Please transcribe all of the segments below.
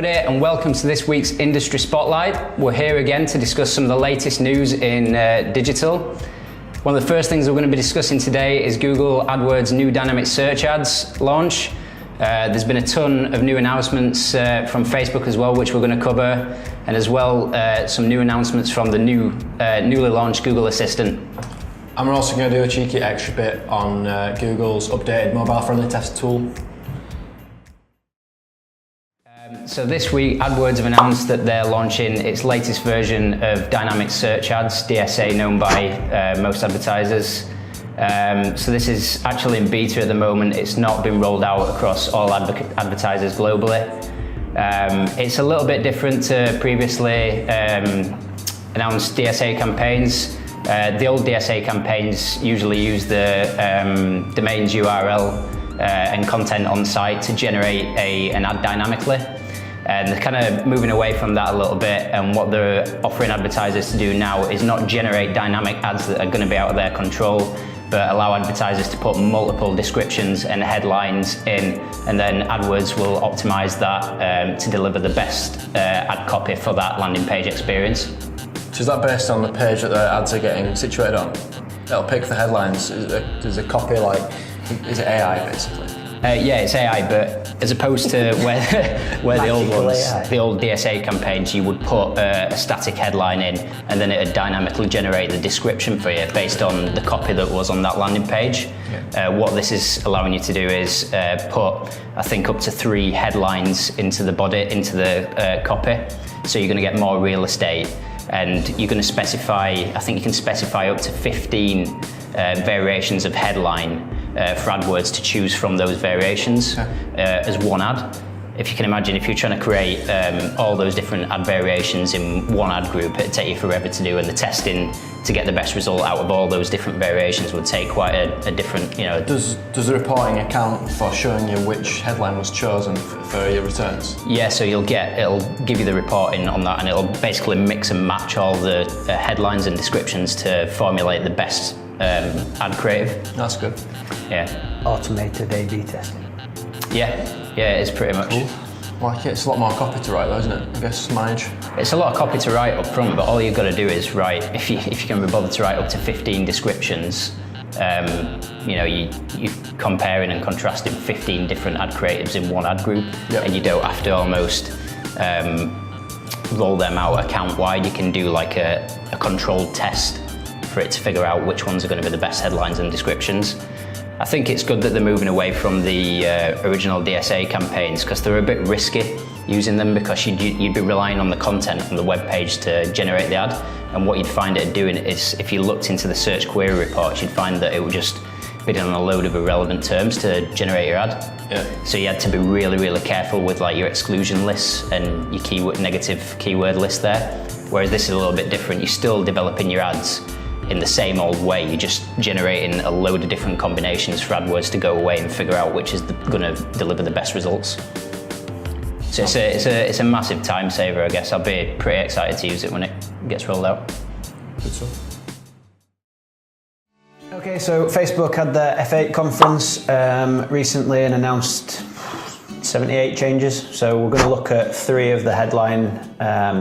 everybody, and welcome to this week's Industry Spotlight. We're here again to discuss some of the latest news in digital. One of the first things we're going to be discussing today is Google AdWords' new dynamic search ads launch. There's been a ton of new announcements from Facebook as well, which we're going to cover, and as well some new announcements from the newly launched Google Assistant. And we're also going to do a cheeky extra bit on Google's updated mobile-friendly test tool. So this week, AdWords have announced that they're launching its latest version of dynamic search ads, DSA, known by most advertisers. So this is actually in beta at the moment. It's not been rolled out across all advertisers globally. It's a little bit different to previously announced DSA campaigns. The old DSA campaigns usually use the domain's URL and content on site to generate an ad dynamically. And they're kind of moving away from that a little bit, and what they're offering advertisers to do now is not generate dynamic ads that are going to be out of their control, but allow advertisers to put multiple descriptions and headlines in, and then AdWords will optimize that to deliver the best ad copy for that landing page experience. So is that based on the page that the ads are getting situated on? It'll pick the headlines. Is a copy like, is it AI basically? Yeah, it's AI, but as opposed to where the old ones, AI. The old DSA campaigns, you would put a static headline in, and then it would dynamically generate the description for you based on the copy that was on that landing page. Yeah. What this is allowing you to do is put, I think, up to 3 headlines into the body, into the copy. So you're going to get more real estate, and you're going to specify, I think you can specify up to 15 variations of headline for AdWords to choose from those variations as one ad. If you can imagine, if you're trying to create all those different ad variations in one ad group, it'd take you forever to do, and the testing to get the best result out of all those different variations would take quite a different, Does the reporting account for showing you which headline was chosen for your returns? Yeah, so it'll give you the reporting on that, and it'll basically mix and match all the headlines and descriptions to formulate the best ad creative. That's good. Yeah. Automated A/B testing. Yeah, it's pretty much. Cool. Like it's a lot more copy to write though, isn't it? I guess manage. It's a lot of copy to write up front, but all you've got to do is write, if you can be bothered to write up to 15 descriptions, you're comparing and contrasting 15 different ad creatives in one ad group, and you don't have to almost roll them out account-wide. You can do like a controlled test for it to figure out which ones are going to be the best headlines and descriptions. I think it's good that they're moving away from the original DSA campaigns, because they're a bit risky using them, because you'd be relying on the content from the web page to generate the ad, and what you'd find it doing is, if you looked into the search query reports, you'd find that it would just bid on a load of irrelevant terms to generate your ad. Yeah. So you had to be really, really careful with like your exclusion lists and your negative keyword list there, whereas this is a little bit different. You're still developing your ads in the same old way. You're just generating a load of different combinations for AdWords to go away and figure out which is going to deliver the best results. So it's a massive time saver, I guess. I'll be pretty excited to use it when it gets rolled out. Good stuff. Okay, so Facebook had their F8 conference recently and announced 78 changes. So we're going to look at 3 of the headline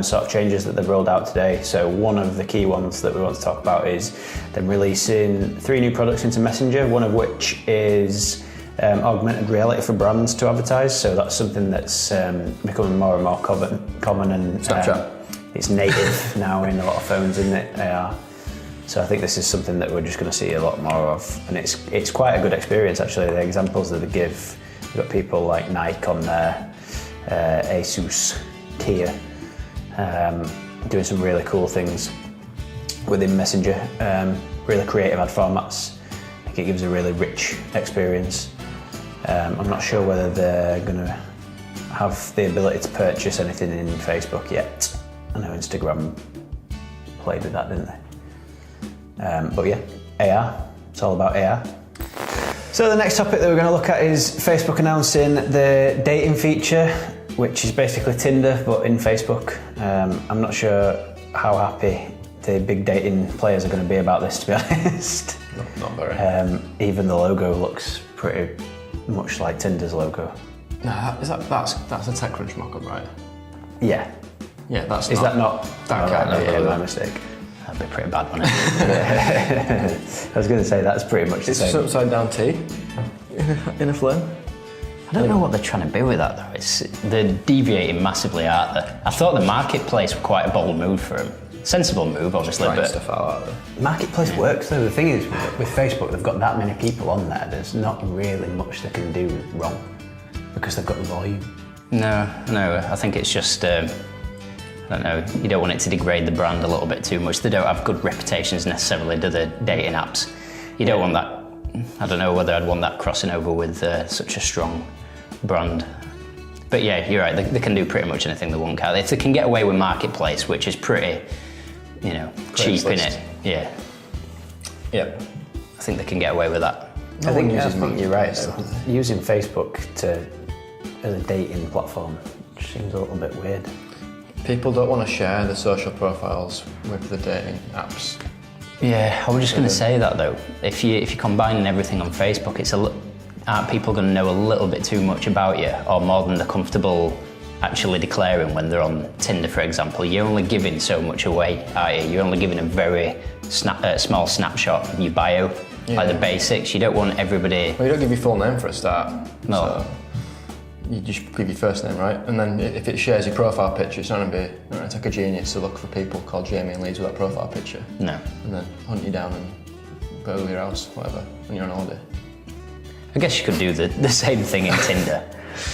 sort of changes that they've rolled out today. So one of the key ones that we want to talk about is them releasing 3 new products into Messenger, one of which is augmented reality for brands to advertise. So that's something that's becoming more and more common, and it's native now in a lot of phones, isn't it? AR. So I think this is something that we're just going to see a lot more of, and it's quite a good experience actually. The examples that they give, you've got people like Nike on their Asus tier doing some really cool things within Messenger, really creative ad formats. I think it gives a really rich experience. I'm not sure whether they're going to have the ability to purchase anything in Facebook yet. I know Instagram played with that, didn't they? But yeah, AR, it's all about AR. So the next topic that we're going to look at is Facebook announcing the dating feature, which is basically Tinder, but in Facebook. I'm not sure how happy the big dating players are going to be about this, to be honest. Not very. Even the logo looks pretty much like Tinder's logo. No, that's a TechCrunch mock-up, right? Yeah. Yeah, that's Is that not? That can't be my mistake. That'd be pretty bad, wouldn't it? I was going to say that's pretty much the It's same. just upside down T in a flame. I don't know what they're trying to do with that though. They're deviating massively, aren't they? I thought the marketplace were quite a bold move for them. Sensible move, obviously, Trying but stuff out. Marketplace works though. The thing is, with Facebook, they've got that many people on there. There's not really much they can do wrong because they've got the volume. no, I think it's just, I don't know, you don't want it to degrade the brand a little bit too much. They don't have good reputations necessarily, do the dating apps. You don't want that, I don't know whether I'd want that crossing over with such a strong brand. But yeah, you're right, they can do pretty much anything they want, can't they? If they can get away with Marketplace, which is pretty, cheap in it, yeah. Yep. I think they can get away with that. I think uses you're right. Marketplace, Though. Using Facebook as a dating platform just seems a little bit weird. People don't want to share the social profiles with the dating apps. Yeah, I was just going to say that though. If you're combining everything on Facebook, aren't people going to know a little bit too much about you, or more than they're comfortable actually declaring when they're on Tinder, for example? You're only giving so much away, aren't you? You're only giving a very small snapshot of your bio, like the basics. You don't want everybody. Well, you don't give your full name for a start. No. So you just give your first name, right? And then if it shares your profile picture, it's not going to take a genius to look for people called Jamie and Leeds with that profile picture. No. And then hunt you down and go to your house, whatever, when you're on holiday. I guess you could do the same thing in Tinder.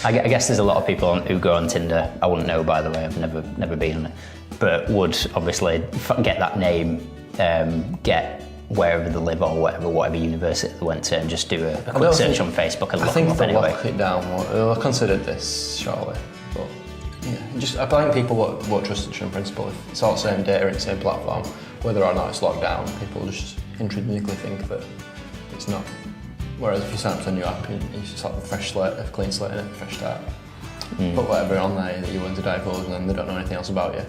I guess there's a lot of people who go on Tinder. I wouldn't know, by the way. I've never been on it, but would obviously get that name, get wherever they live or whatever university they went to, and just do a quick search on Facebook and look them up anyway. I think they'll lock it down. They'll consider this shortly, but yeah, I think people won't trust it in principle. If it's all the same data in the same platform, whether or not it's locked down, people just intrinsically think that it's not. Whereas if you sign up to a new app, it's just like a fresh slate, a clean slate in it, a fresh start. Put whatever on there that you want to divulge, and then they don't know anything else about you.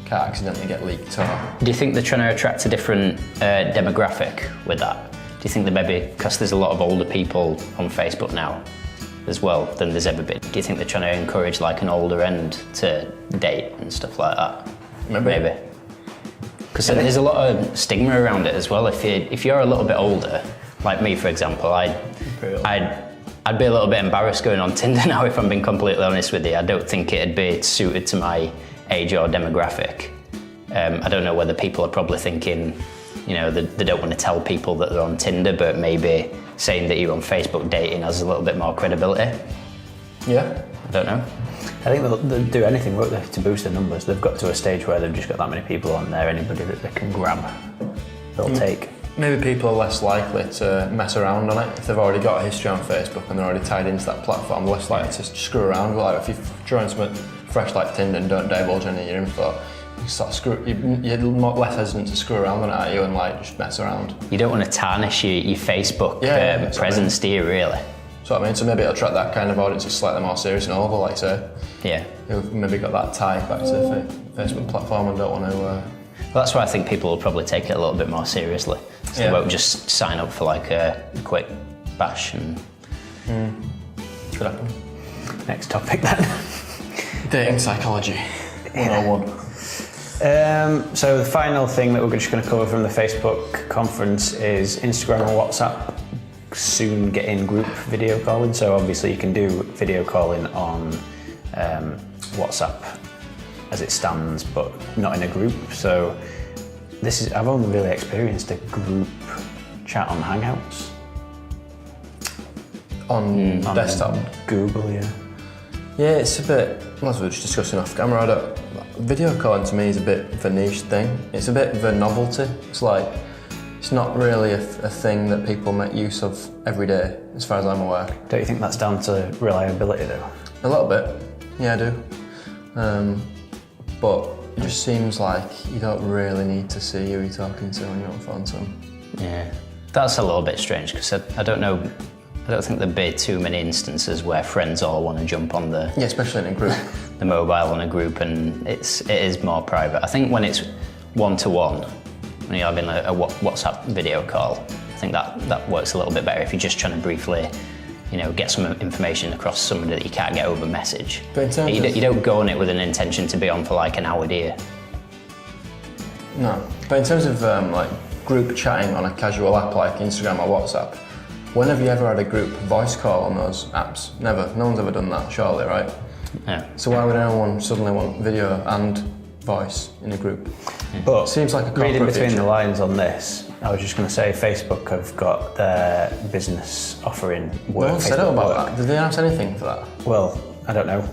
Can't accidentally get leaked. Or... Do you think they're trying to attract a different demographic with that? Do you think that maybe, because there's a lot of older people on Facebook now as well than there's ever been, do you think they're trying to encourage like an older end to date and stuff like that? Maybe. Because there's a lot of stigma around it as well. If you're a little bit older, like me, for example, I'd be a little bit embarrassed going on Tinder now, if I'm being completely honest with you. I don't think it'd be suited to my age or demographic. I don't know whether people are probably thinking, they don't want to tell people that they're on Tinder, but maybe saying that you're on Facebook dating has a little bit more credibility. Yeah. I don't know. I think they'll do anything, won't they, to boost their numbers. They've got to a stage where they've just got that many people on there, anybody that they can grab, they'll take. Maybe people are less likely to mess around on it. If they've already got a history on Facebook and they're already tied into that platform, they're less likely to screw around. Like if you join something fresh like Tinder and don't divulge any of your info, you're less hesitant to screw around on it, aren't you, and like just mess around. You don't want to tarnish your Facebook presence, do you, really? So I mean, so maybe it'll attract that kind of audience that's slightly more serious and over, like say. Yeah. Who've maybe got that tie back to the Facebook platform and don't want to... Well, that's why I think people will probably take it a little bit more seriously. So they won't just sign up for like a quick bash and... Could happen. Next topic then. Dating psychology 101. So the final thing that we're just going to cover from the Facebook conference is Instagram and WhatsApp soon getting group video calling. So obviously you can do video calling on WhatsApp as it stands, but not in a group. So I've only really experienced a group chat on Hangouts. On desktop? Google, yeah. Yeah, it's a bit, as we were just discussing off camera, video calling to me is a bit of a niche thing. It's a bit of a novelty. It's not really a thing that people make use of every day, as far as I'm aware. Don't you think that's down to reliability though? A little bit, yeah I do. But it just seems like you don't really need to see who you're talking to when you're on the phone to them. Yeah, that's a little bit strange because I don't know. I don't think there'd be too many instances where friends all want to jump on the especially in a group, the mobile in a group, and it is more private. I think when it's one-to-one, when you're having a WhatsApp video call, I think that works a little bit better if you're just trying to briefly get some information across to somebody that you can't get over message. But in terms you don't go on it with an intention to be on for like an hour, do you? No, but in terms of like group chatting on a casual app like Instagram or WhatsApp, when have you ever had a group voice call on those apps? Never. No one's ever done that, surely, right? Yeah. So why would anyone suddenly want video and voice in a group? But seems like a reading corporate between feature. the lines on this, I was just going to say Facebook have got their business offering work. No one said Facebook about work. that. Did they announce anything for that? Well, I don't know,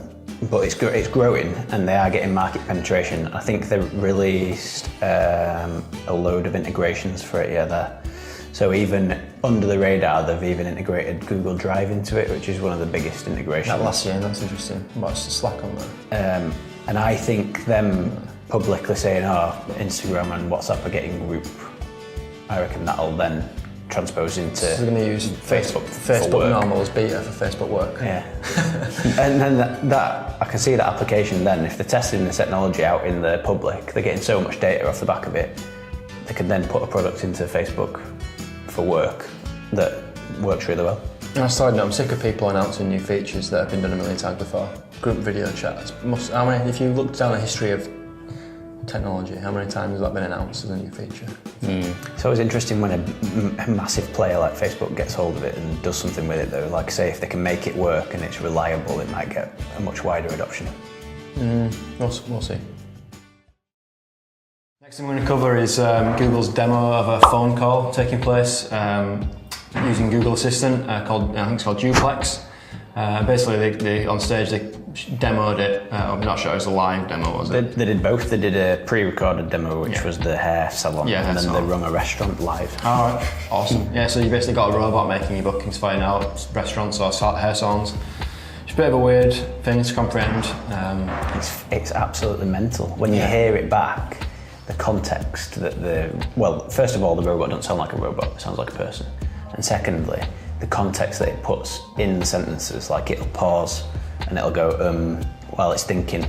but it's growing and they are getting market penetration. I think they've released a load of integrations for it. Yeah, there. So even under the radar, they've even integrated Google Drive into it, which is one of the biggest integrations. That last year, that's interesting. What's the Slack on there? And I think them publicly saying, Instagram and WhatsApp are getting group, I reckon that'll then transpose into. So they're going to use Facebook Facebook normal as beta for Facebook work. Yeah. And then that I can see that application then, if they're testing the technology out in the public, they're getting so much data off the back of it, they can then put a product into Facebook for work that works really well. On a side note, I'm sick of people announcing new features that have been done a million times before. Group video chats. If you look down the history of technology, how many times has that been announced as a new feature? It's always interesting when a massive player like Facebook gets hold of it and does something with it though. Like say if they can make it work and it's reliable, it might get a much wider adoption. We'll see. Next thing we're going to cover is Google's demo of a phone call taking place using Google Assistant I think it's called Duplex. Basically, they on stage they demoed it. I'm not sure it was a live demo, was it? They did both. They did a pre-recorded demo, which was the hair salon, and then they run a restaurant live. All right, awesome. Yeah, so you basically got a robot making your bookings for you now, restaurants or hair salons. It's a bit of a weird thing to comprehend. It's absolutely mental when you hear it back. The context that first of all, the robot doesn't sound like a robot; it sounds like a person. And secondly, the context that it puts in the sentences, like it'll pause and it'll go, while it's thinking.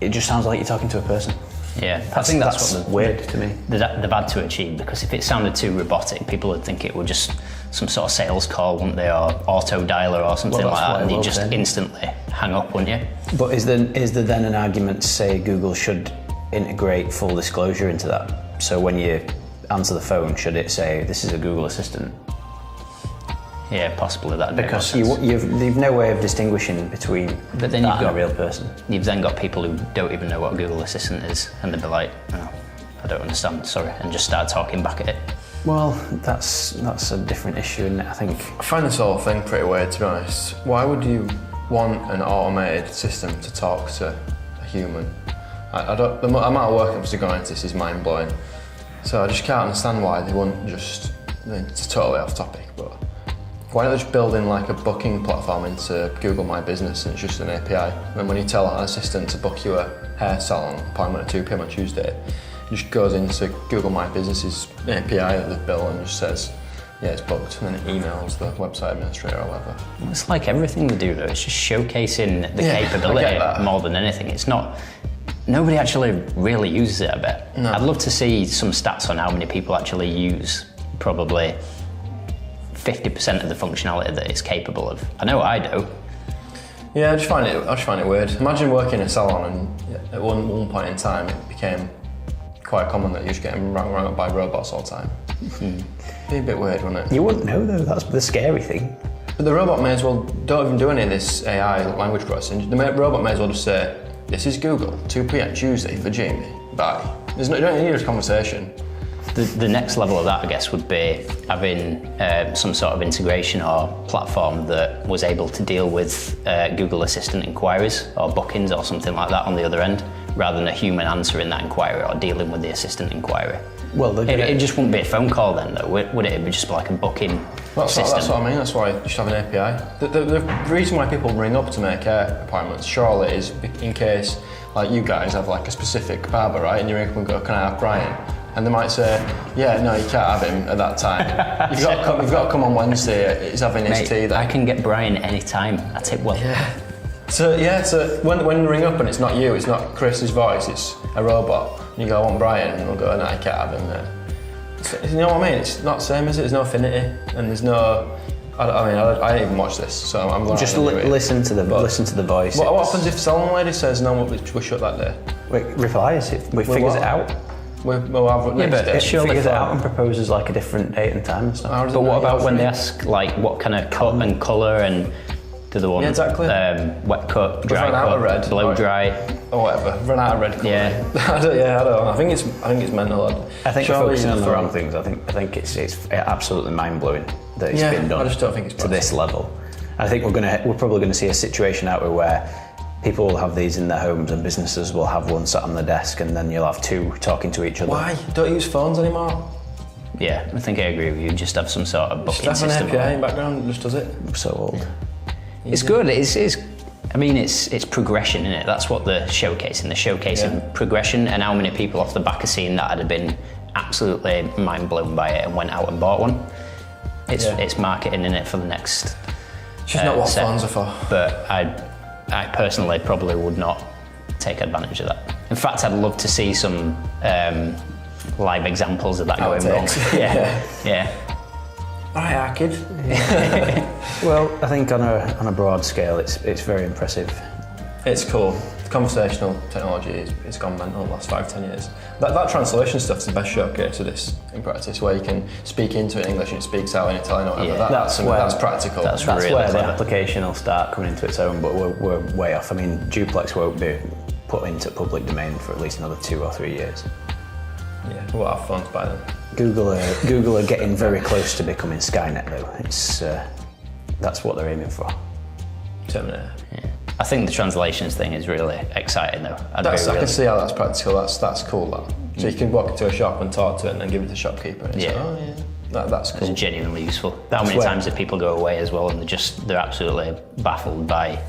It just sounds like you're talking to a person. Yeah, I think that's what weird to me. They've had to achieve, because if it sounded too robotic, people would think it was just some sort of sales call, wouldn't they, or auto dialer or something like that, and you'd just instantly hang up, wouldn't you? But is there then an argument to say Google should integrate full disclosure into that? So when you answer the phone, should it say this is a Google Assistant? Yeah, possibly that. Because you've no way of distinguishing between but then that and a real person. You've then got people who don't even know what a Google Assistant is, and they'll be like, "Oh, I don't understand, sorry," and just start talking back at it. Well, that's a different issue, isn't it? I think. I find this whole thing pretty weird, to be honest. Why would you want an automated system to talk to a human? The amount of work that's gone into this is mind blowing. So I just can't understand why they wouldn't just. It's totally off topic, but. Why don't they just build in like a booking platform into Google My Business and it's just an API? And then when you tell an assistant to book you a hair salon appointment at 2 p.m. on Tuesday, it just goes into Google My Business's API that they've built and just says, yeah, it's booked, and then it emails the website administrator or whatever. It's like everything they do though, it's just showcasing the capability more than anything. It's not, nobody actually really uses it, I bet. No. I'd love to see some stats on how many people actually use probably 50% of the functionality that it's capable of. I know I do. Yeah, I just find it weird. Imagine working in a salon and at one point in time it became quite common that you're just getting rung up by robots all the time. It'd be a bit weird, wouldn't it? You wouldn't know though, that's the scary thing. But the robot may as well don't even do any of this AI language processing. The robot may as well just say, this is Google, 2 p.m. Tuesday for Jamie, bye. You don't need a conversation. The next level of that, I guess, would be having some sort of integration or platform that was able to deal with Google Assistant inquiries or bookings or something like that on the other end, rather than a human answering that inquiry or dealing with the assistant inquiry. Well, it just wouldn't be a phone call then, though, would it? It would just be like a booking system. That's what I mean. That's why you should have an API. The reason why people ring up to make hair appointments, surely, is in case, like you guys have like a specific barber, right? And you ring up and go, "Can I have Brian?" And they might say, "Yeah, no, you can't have him at that time. You've got to come on Wednesday. He's having his tea." Then I can get Brian anytime. I take well. Yeah. So when you ring up and it's not you, it's not Chris's voice, it's a robot. And you go, "I want Brian," and they'll go, "No, you can't have him there." You know what I mean? It's not the same, is it? There's no affinity, and there's no I didn't even watch this, so I'm glad. Just listen to the voice. What happens if the salon lady says no? We're shut that day. Replies. We figures it out. We'll have next day. It figures it out and proposes like a different date and time and stuff. But what about when they ask like what kind of cut and colour and do they want wet cut, dry cut, red, blow dry, or whatever? Run out of red colour. Yeah. I don't know. I think it's mental. I think we're focusing on the wrong things. I think it's absolutely mind blowing that it's been done. I just don't think it's to this level. I think we're probably going to see a situation out where people will have these in their homes and businesses will have one sat on the desk and then you'll have two talking to each other. Why? Don't use phones anymore. Yeah, I think I agree with you. Just have some sort of booking system. Just have an API in background that just does it. I'm so old. It's good. It's progression, isn't it? That's what they're showcasing. They're showcasing progression, and how many people off the back of seeing that had been absolutely mind blown by it and went out and bought one. It's marketing in it for the next. It's just not what phones are for. But I personally probably would not take advantage of that. In fact, I'd love to see some live examples of that going wrong. Yeah. All right, kid. Well, I think on a broad scale, it's very impressive. It's cool. Conversational technology is gone mental in the last 5-10 years. That translation stuff's the best showcase of this in practice, where you can speak into it in English and it speaks out in Italian or whatever. That's practical. That's really where clever. the application will start coming into its own, but we're way off. I mean, Duplex won't be put into public domain for at least another 2 or 3 years. Yeah, we'll have phones by then. Google are getting very close to becoming Skynet though. It's that's what they're aiming for. Terminator. Yeah. I think the translations thing is really exciting though. I can see how that's practical. That's cool. That. So you can walk into a shop and talk to it and then give it to the shopkeeper. And it's that's cool. It's genuinely useful. How many times do people go away as well and they're absolutely baffled by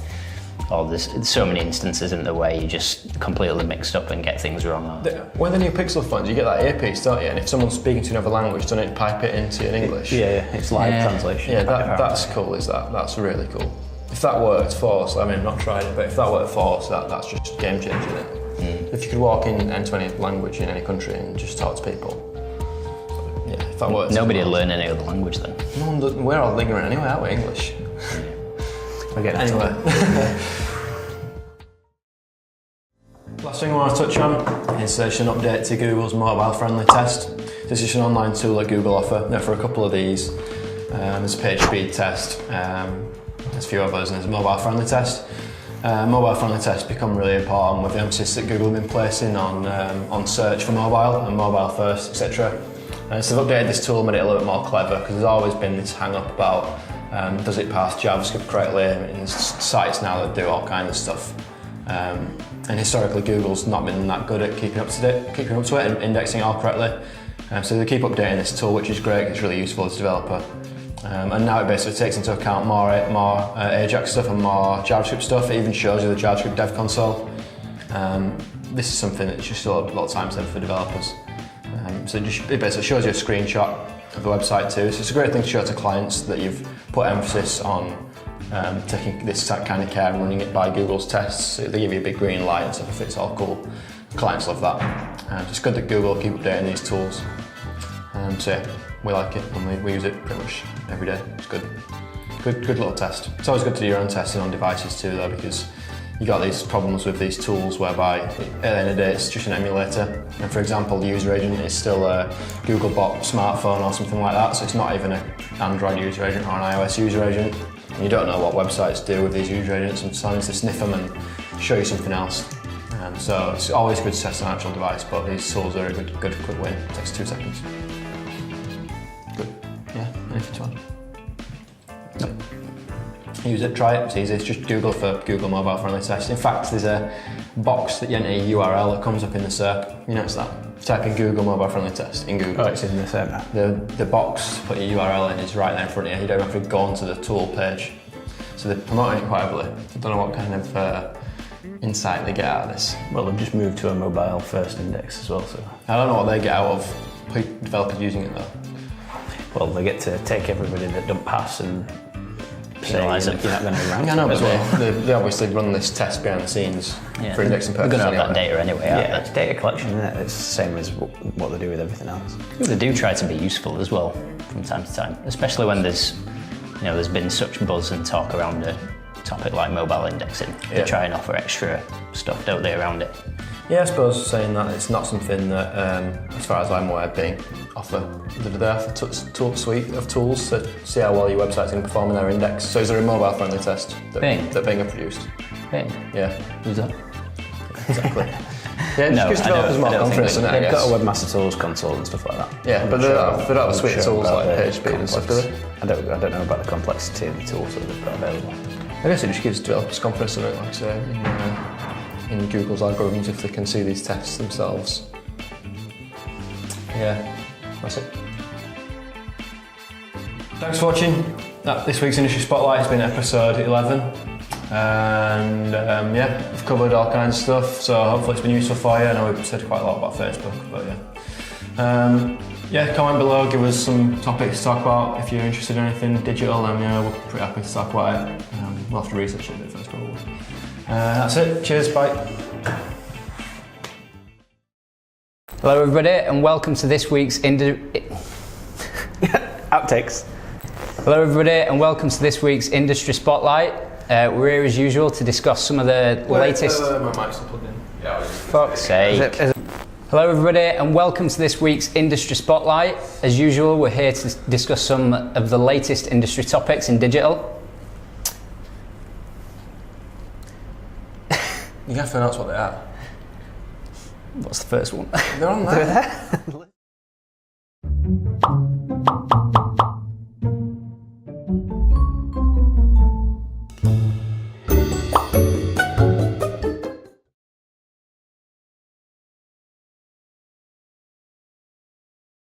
there's so many instances in the way you just completely mixed up and get things wrong. When the new Pixel phones, you get that earpiece, don't you? And if someone's speaking to another language, don't it pipe it into in English? It's live translation. Yeah, that's cool. That's really cool. If that worked for us, I mean, I've not tried it, but if that worked for us, that's just game changing. If you could walk into any language in any country and just talk to people, if that works. Nobody will learn any other language then. We're all ignorant anyway, aren't we? English. Anyway. Last thing I want to touch on is just an update to Google's mobile-friendly test. This is an online tool that Google offer. Now for a couple of these, there's a page speed test, there's a few others, and there's a mobile-friendly test. Mobile-friendly tests become really important with the emphasis that Google have been placing on search for mobile and mobile first, etc. So they've updated this tool and made it a little bit more clever, because there's always been this hang-up about does it pass JavaScript correctly? I mean, there's sites now that do all kinds of stuff. And historically, Google's not been that good at keeping up to it and indexing it all correctly. So they keep updating this tool, which is great. It's really useful as a developer. And now it basically takes into account more Ajax stuff and more JavaScript stuff. It even shows you the JavaScript dev console. This is something that's just a lot of time saved for developers. So it basically shows you a screenshot of the website too. So it's a great thing to show to clients that you've put emphasis on taking this kind of care and running it by Google's tests. So they give you a big green light and stuff if it's all cool. Clients love that. It's good that Google keep updating these tools. We like it and we use it pretty much every day. It's good. Good little test. It's always good to do your own testing on devices too though, because you got these problems with these tools whereby at the end of the day it's just an emulator. And for example, the user agent is still a Google bot smartphone or something like that, so it's not even an Android user agent or an iOS user agent. And you don't know what websites do with these user agents, and sometimes they sniff them and show you something else. So it's always good to test an actual device, but these tools are a good quick win. It takes 2 seconds. Good. Yeah, anything to add? Nope. Use it, try it, it's easy. It's just Google for Google mobile friendly test. In fact, there's a box that you enter a URL that comes up in the SERP. You notice that? Type in Google mobile friendly test in Google. Oh, it's in the SERP. The box to put your URL in is right there in front of you. You don't have to go onto the tool page. So they're promoting it quite heavily. I don't know what kind of insight they get out of this. Well, they've just moved to a mobile first index as well, so. I don't know what they get out of developers using it though. Well, they get to take everybody that don't pass and penalise them. You're not going to rank I know, as but well. they obviously run this test behind the scenes for indexing They're purposes. going to have that data anyway, aren't Yeah, it's data collection, isn't it? It's the same as what they do with everything else. they? They do try to be useful as well from time to time, especially when there's there's been such buzz and talk around a topic like mobile indexing. They try and offer extra stuff, don't they, around it? Yeah, I suppose saying that it's not something that, as far as I'm aware, Bing offer. They offer a suite of tools to see how well your website's going to perform in their index. So is there a mobile-friendly test that Bing have produced? Bing? Yeah. Who's that? Exactly. Yeah, just gives developers more confidence in it, I guess. They've got a Webmaster Tools console and stuff like that. Yeah, but they don't have a suite of tools like PageSpeed and stuff, do they? I don't know about the complexity of the tools that they've got available. I guess it just gives developers confidence in it, like I say, in Google's algorithms if they can see these tests themselves. Yeah, that's it. Thanks for watching. This week's Industry Spotlight has been episode 11. And we've covered all kinds of stuff, so hopefully it's been useful for you. I know we've said quite a lot about Facebook, but comment below, give us some topics to talk about. If you're interested in anything digital, then we're pretty happy to talk about it. We'll have to research it a bit first, probably. That's it. Cheers. Bye. Hello, everybody, and welcome to this week's Outtakes. Hello, everybody, and welcome to this week's Industry Spotlight. We're here as usual to discuss some of the latest. My mic's plugged in. Yeah. Fuck's sake. Hello, everybody, and welcome to this week's Industry Spotlight. As usual, we're here to discuss some of the latest industry topics in digital. You have to announce what they are. What's the first one? They're on there.